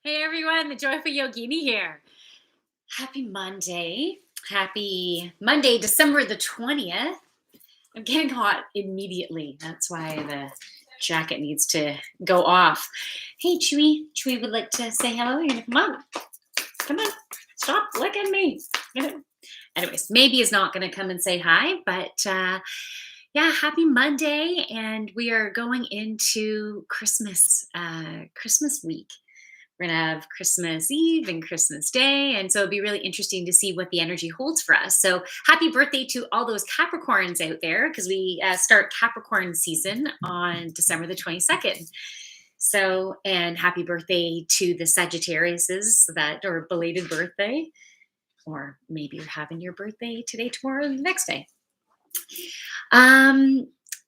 Hey everyone, the Joyful Yogini here. Happy Monday. Happy Monday, December the 20th. I'm getting hot immediately. That's why the jacket needs to go off. Hey Chewy. Chewy would like to say hello. You're gonna come on. Come on. Stop licking me. Anyways, maybe is not gonna come and say hi, but yeah, happy Monday. And we are going into Christmas week. We're going to have Christmas Eve and Christmas Day. And so it'll be really interesting to see what the energy holds for us. So happy birthday to all those Capricorns out there because we start Capricorn season on December the 22nd. So, and happy birthday to the Sagittariuses or belated birthday. Or maybe you're having your birthday today, tomorrow, and the next day.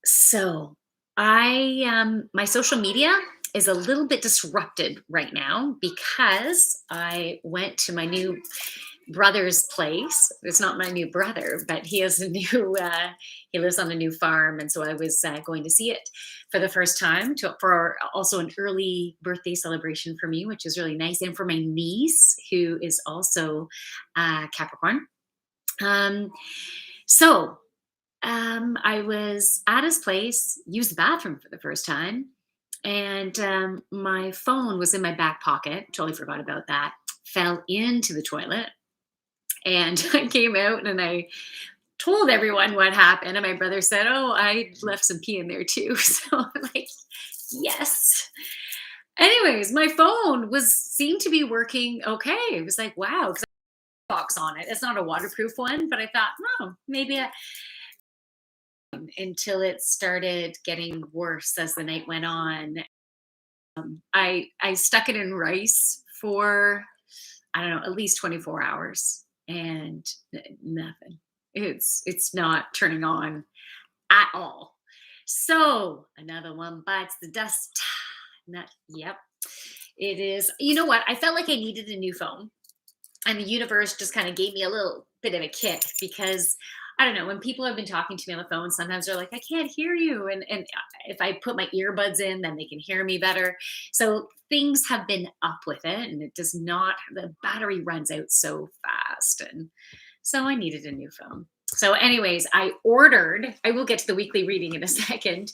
So my social media is a little bit disrupted right now because I went to my new brother's place. It's not my new brother, but he has a new, he lives on a new farm. And so I was going to see it for the first time for also an early birthday celebration for me, which is really nice. And for my niece, who is also Capricorn. I was at his place, used the bathroom for the first time, and my phone was in my back pocket. Totally forgot about that. Fell into the toilet, and I came out and I told everyone what happened. And my brother said, "Oh, I left some pee in there too." So I'm like, "Yes." Anyways, my phone seemed to be working okay. It was like, wow, because box on it. It's not a waterproof one, but I thought, oh, maybe until it started getting worse as the night went on. I stuck it in rice for I don't know at least 24 hours and nothing. It's not turning on at all. So another one bites the dust. Yep, it is. You know what? I felt like I needed a new phone, and the universe just kind of gave me a little bit of a kick because I don't know when people have been talking to me on the phone, sometimes they're like, I can't hear you. And if I put my earbuds in, then they can hear me better. So things have been up with it, and it does not, the battery runs out so fast. And so I needed a new phone. So, anyways, I will get to the weekly reading in a second.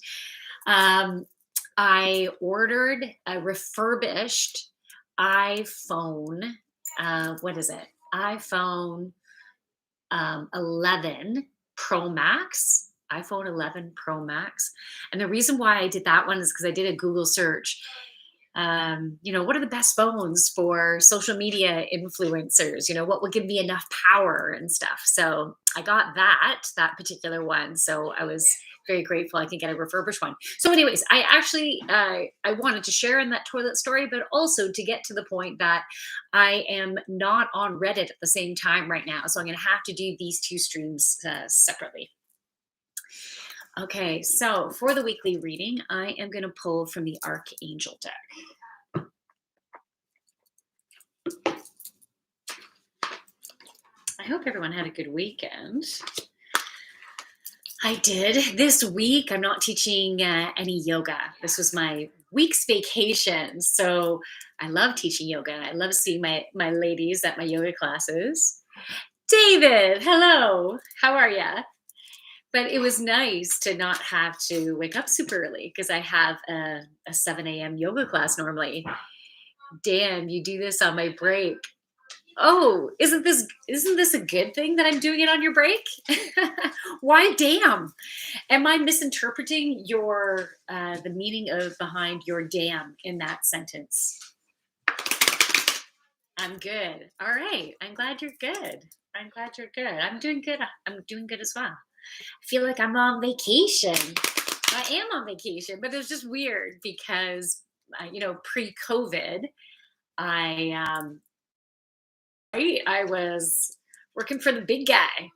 I ordered a refurbished iPhone. What is it? iPhone 11 Pro Max. iPhone 11 Pro Max. And the reason why I did that one is because I did a Google search. What are the best phones for social media influencers? What would give me enough power and stuff. So I got that particular one. So I was very grateful I could get a refurbished one. So, anyways, I actually I wanted to share in that toilet story, but also to get to the point that I am not on Reddit at the same time right now. So I'm going to have to do these two streams separately. Okay, so for the weekly reading, I am going to pull from the Archangel deck. I hope everyone had a good weekend. I did. This week, I'm not teaching any yoga. This was my week's vacation. So I love teaching yoga. I love seeing my ladies at my yoga classes. David, hello. How are you? But it was nice to not have to wake up super early because I have a 7 a.m. yoga class normally. Dan, you do this on my break. Oh, isn't this a good thing that I'm doing it on your break? Why damn? Am I misinterpreting the meaning behind your damn in that sentence? I'm good. All right. I'm glad you're good. I'm glad you're good. I'm doing good. I'm doing good as well. I feel like I'm on vacation. I am on vacation, but it's just weird because, pre-COVID, I was working for the big guy,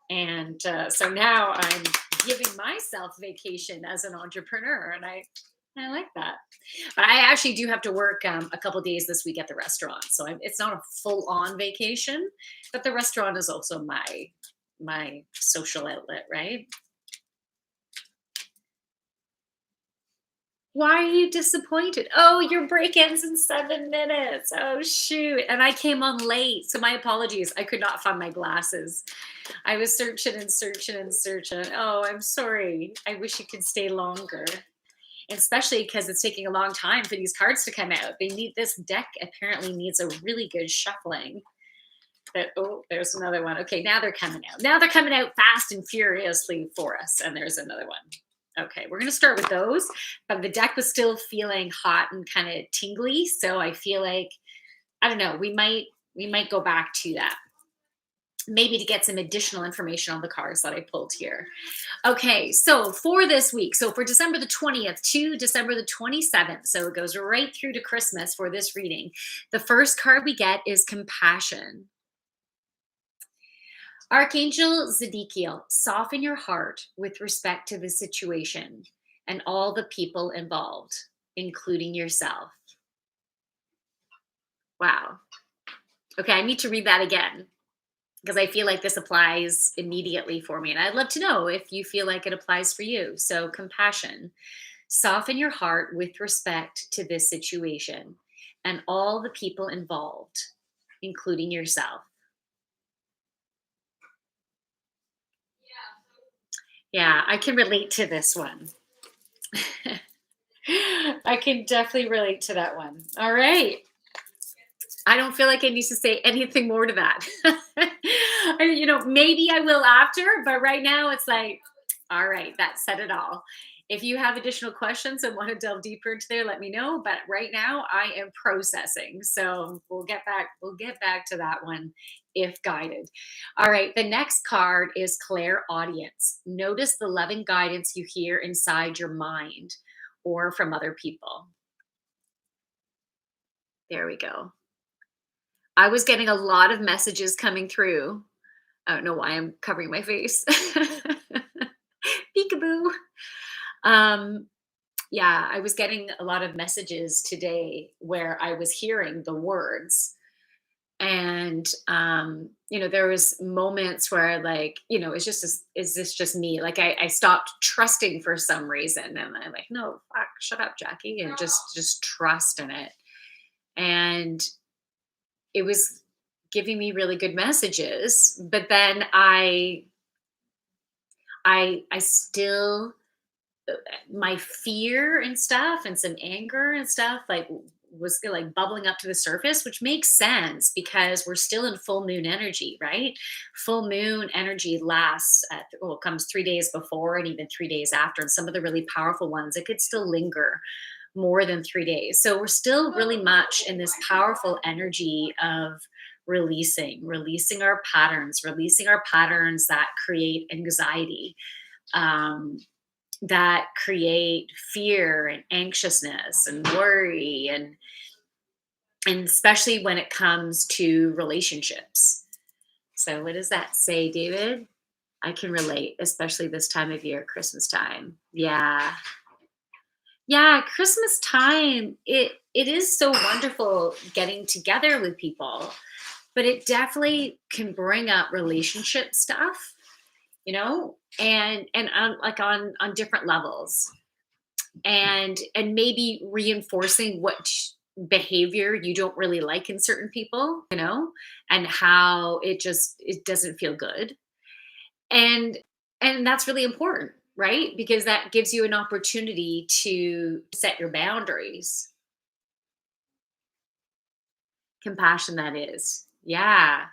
and so now I'm giving myself vacation as an entrepreneur, and I like that. But I actually do have to work a couple days this week at the restaurant, so it's not a full-on vacation, but the restaurant is also my social outlet, right? Why are you disappointed? Oh, your break ends in 7 minutes. Oh, shoot. And I came on late. So my apologies. I could not find my glasses. I was searching and searching and searching. Oh, I'm sorry. I wish you could stay longer. Especially because it's taking a long time for these cards to come out. They need this deck apparently needs a really good shuffling. But oh, there's another one. Okay, now they're coming out. Now they're coming out fast and furiously for us. And there's another one. Okay, we're gonna start with those. But the deck was still feeling hot and kind of tingly. So I feel like I don't know, we might go back to that. Maybe to get some additional information on the cards that I pulled here. Okay, so for this week, so for December the 20th to December the 27th, so it goes right through to Christmas for this reading. The first card we get is compassion. Archangel Zedekiel, soften your heart with respect to the situation and all the people involved, including yourself. Wow. Okay, I need to read that again because I feel like this applies immediately for me. And I'd love to know if you feel like it applies for you. So, compassion, soften your heart with respect to this situation and all the people involved, including yourself. Yeah, I can relate to this one. I can definitely relate to that one. All right. I don't feel like I need to say anything more to that. Maybe I will after, but right now it's like, all right, that said it all. If you have additional questions and want to delve deeper into there, let me know. But right now I am processing. So we'll get back to that one if guided. All right. The next card is Claire Audience. Notice the loving guidance you hear inside your mind or from other people. There we go. I was getting a lot of messages coming through. I don't know why I'm covering my face. Peekaboo. Um, yeah, I was getting a lot of messages today where I was hearing the words. And there was moments where it's just is this just me? Like I stopped trusting for some reason. And I'm like, no, fuck, shut up, Jackie, and just trust in it. And it was giving me really good messages, but then I still my fear and stuff and some anger and stuff was like bubbling up to the surface, which makes sense because we're still in full moon energy, right? Full moon energy lasts comes 3 days before and even 3 days after, and some of the really powerful ones it could still linger more than 3 days. So we're still really much in this powerful energy of releasing our patterns that create anxiety, um, that create fear and anxiousness and worry, and especially when it comes to relationships. So what does that say, David? I can relate, especially this time of year, Christmas time. Yeah. Yeah, Christmas time, it is so wonderful getting together with people, but it definitely can bring up relationship stuff, and on different levels, and maybe reinforcing what behavior you don't really like in certain people, and how it doesn't feel good. And and that's really important, right? Because that gives you an opportunity to set your boundaries. Compassion, that is. Yeah.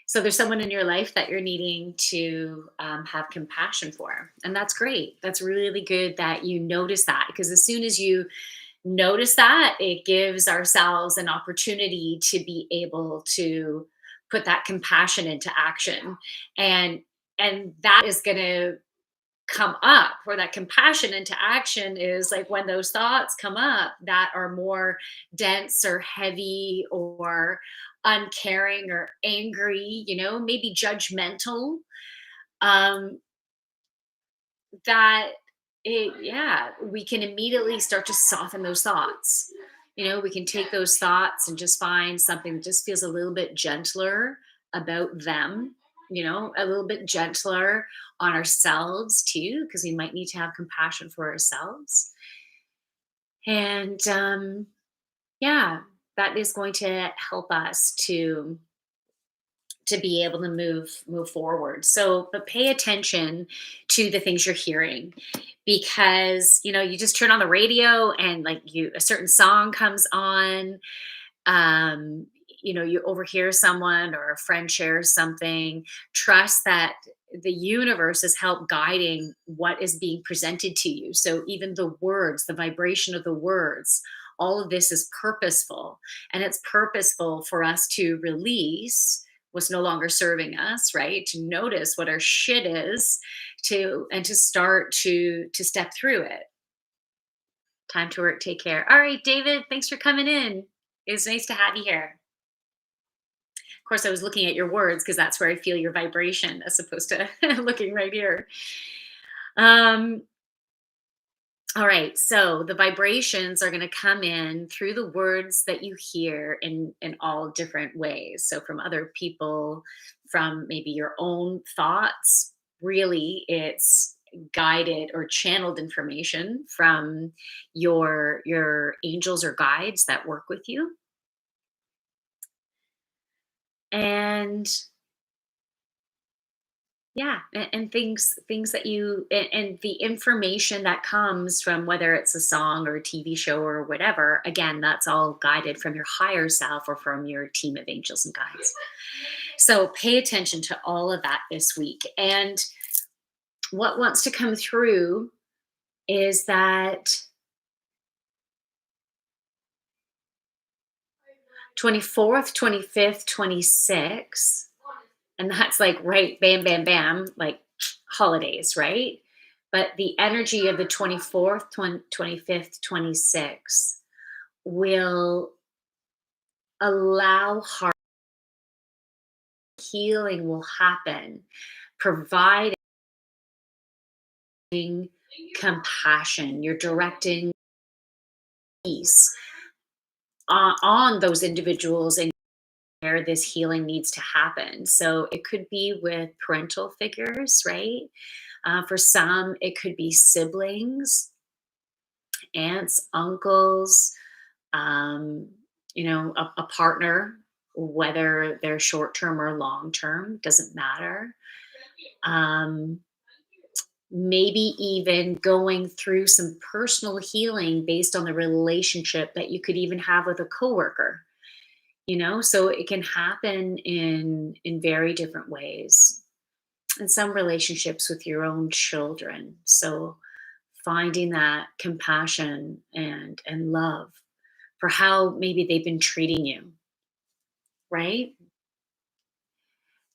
So there's someone in your life that you're needing to have compassion for. And that's great. That's really good that you notice that, because as soon as you notice that, it gives ourselves an opportunity to be able to put that compassion into action. And that is going to come up, or that compassion into action is like when those thoughts come up that are more dense or heavy or uncaring or angry, maybe judgmental, um that yeah, we can immediately start to soften those thoughts. We can take those thoughts and just find something that just feels a little bit gentler about them, a little bit gentler on ourselves too, because we might need to have compassion for ourselves. And yeah, that is going to help us to be able to move forward. So, but pay attention to the things you're hearing, because you just turn on the radio and like you a certain song comes on. um you overhear someone or a friend shares something. Trust that the universe is help guiding what is being presented to you. So even the words, the vibration of the words, all of this is purposeful, and it's purposeful for us to release what's no longer serving us, right? To notice what our shit is, to start to step through it. Time to work. Take care. All right, David, thanks for coming in. It's nice to have you here. Of course, I was looking at your words because that's where I feel your vibration as opposed to looking right here. Um, all right, so the vibrations are going to come in through the words that you hear in all different ways. So from other people, from maybe your own thoughts. Really, it's guided or channeled information from your angels or guides that work with you. And yeah, and things that and the information that comes from, whether it's a song or a TV show or whatever, again, that's all guided from your higher self or from your team of angels and guides. So pay attention to all of that this week. And what wants to come through is that 24th, 25th, 26th, and that's like right bam bam bam, like holidays, right? But the energy of the 24th, 25th, 26th will allow heart healing will happen, providing compassion. You're directing peace on those individuals and where this healing needs to happen. So it could be with parental figures, right? For some, it could be siblings, aunts, uncles, um, a partner, whether they're short term or long term, doesn't matter. Um, Maybe even going through some personal healing based on the relationship that you could even have with a coworker. So it can happen in very different ways. And some relationships with your own children. So finding that compassion and love for how maybe they've been treating you, right?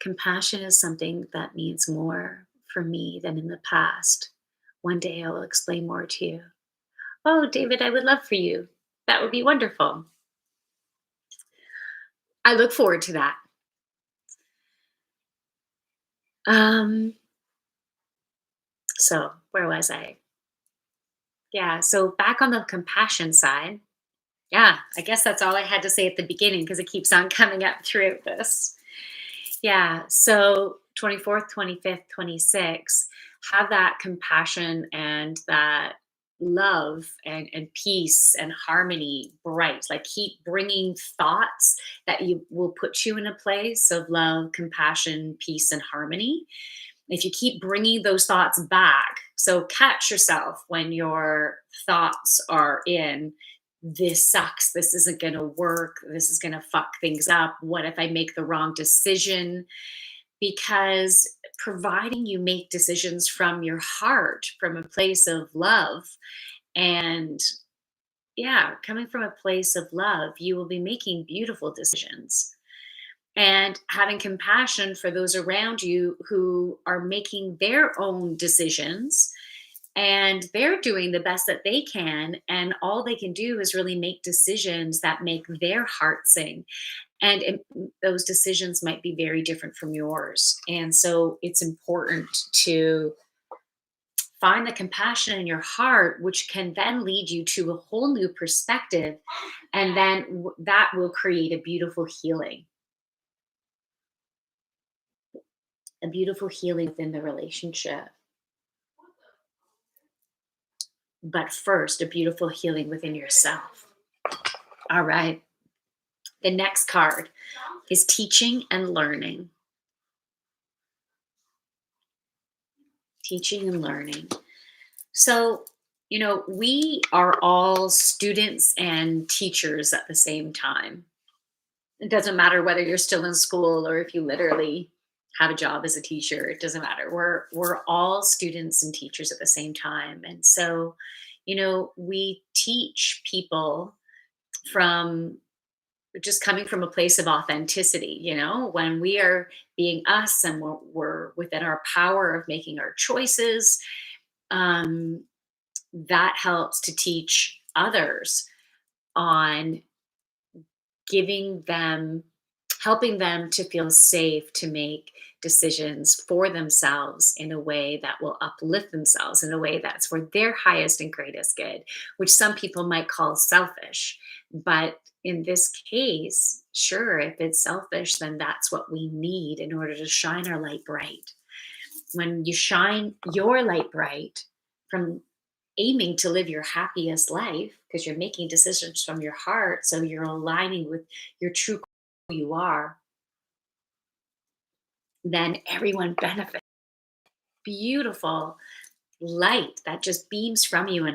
Compassion is something that means more for me than in the past. One day I will explain more to you. Oh, David, I would love for you. That would be wonderful. I look forward to that. Um, so where was I? Yeah, so back on the compassion side. Yeah, I guess that's all I had to say at the beginning because it keeps on coming up throughout this. Yeah. So 24th, 25th, 26th, have that compassion and that love and peace and harmony bright. Like keep bringing thoughts that you will put you in a place of love, compassion, peace, and harmony. If you keep bringing those thoughts back, so catch yourself when your thoughts are in, this sucks, this isn't going to work, this is going to fuck things up, what if I make the wrong decision? Because providing you make decisions from your heart, from a place of love, and yeah, coming from a place of love, you will be making beautiful decisions and having compassion for those around you who are making their own decisions, and they're doing the best that they can, and all they can do is really make decisions that make their heart sing. And those decisions might be very different from yours, and so it's important to find the compassion in your heart, which can then lead you to a whole new perspective, and then that will create a beautiful healing within the relationship. but first, a beautiful healing within yourself. All right. The next card is teaching and learning. Teaching and learning. So, we are all students and teachers at the same time. It doesn't matter whether you're still in school or if you literally have a job as a teacher. It doesn't matter. We're all students and teachers at the same time. And so, we teach people from just coming from a place of authenticity, when we are being us and we're within our power of making our choices. Um, that helps to teach others on giving them helping them to feel safe to make decisions for themselves in a way that will uplift themselves, in a way that's for their highest and greatest good, which some people might call selfish. But in this case, sure, if it's selfish, then that's what we need in order to shine our light bright. When you shine your light bright from aiming to live your happiest life, because you're making decisions from your heart, so you're aligning with your true who you are, then everyone benefits. Beautiful light that just beams from you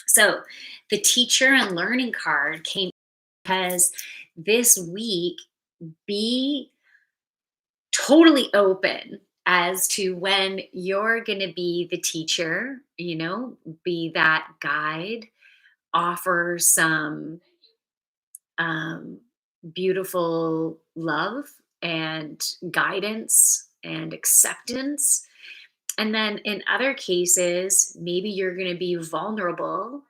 so the teacher and learning card came because this week, be totally open as to when you're going to be the teacher, be that guide, offer some um, beautiful love and guidance and acceptance. And then in other cases, maybe you're going to be vulnerable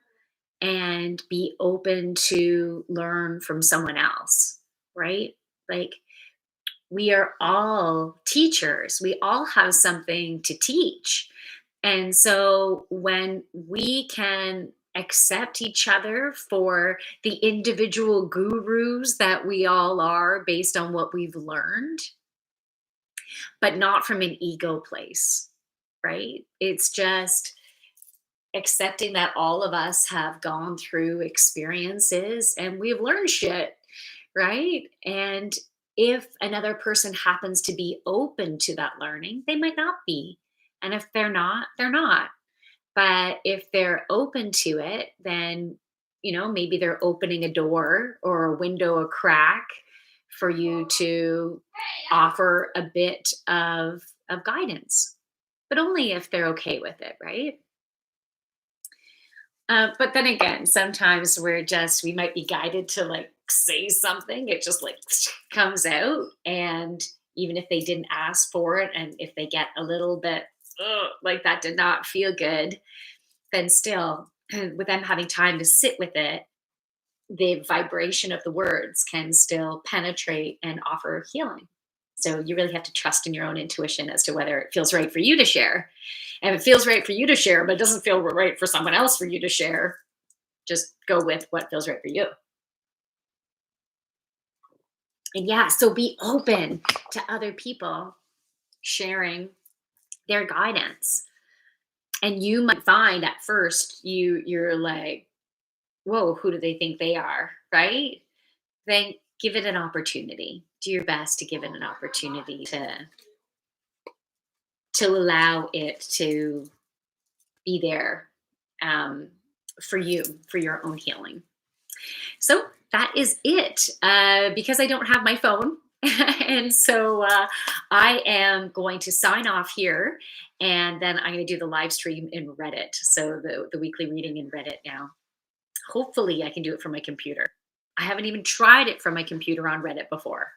and be open to learn from someone else, right? Like, we are all teachers, we all have something to teach. And so when we can accept each other for the individual gurus that we all are based on what we've learned, but not from an ego place, right? It's just accepting that all of us have gone through experiences and we've learned shit, right? And if another person happens to be open to that learning, they might not be. And if they're not, they're not. But if they're open to it, then, maybe they're opening a door or a window, a crack for you to offer a bit of guidance, but only if they're okay with it, right? But then again, sometimes we might be guided to like say something. It just like comes out. And even if they didn't ask for it, and if they get a little bit like that did not feel good, then still, with them having time to sit with it, the vibration of the words can still penetrate and offer healing. So you really have to trust in your own intuition as to whether it feels right for you to share. And if it feels right for you to share, but it doesn't feel right for someone else for you to share, just go with what feels right for you. And yeah, so be open to other people sharing their guidance. And you might find at first you're like, whoa, who do they think they are? Right? Then give it an opportunity. Do your best to give it an opportunity to allow it to be there, um, for you, for your own healing. So that is it. Because I don't have my phone. And so I am going to sign off here, and then I'm going to do the live stream in Reddit. So the weekly reading in Reddit now. Hopefully, I can do it from my computer. I haven't even tried it from my computer on Reddit before.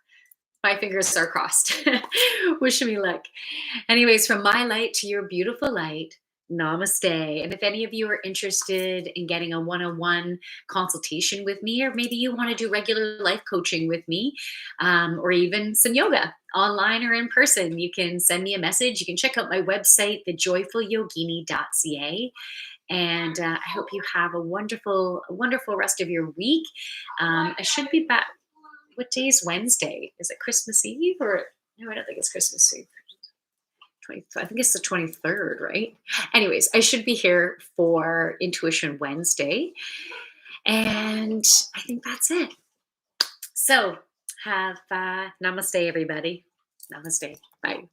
My fingers are crossed. Wish me luck. Anyways, from my light to your beautiful light, namaste. And if any of you are interested in getting a one-on-one consultation with me, or maybe you want to do regular life coaching with me, or even some yoga online or in person, you can send me a message. You can check out my website, thejoyfulyogini.ca. And I hope you have a wonderful rest of your week. I should be back. What day is Wednesday? Is it Christmas Eve or no? I don't think it's Christmas Eve. I think it's the 23rd, right? Anyways, I should be here for Intuition Wednesday. And I think that's it. So have namaste, everybody. Namaste. Bye.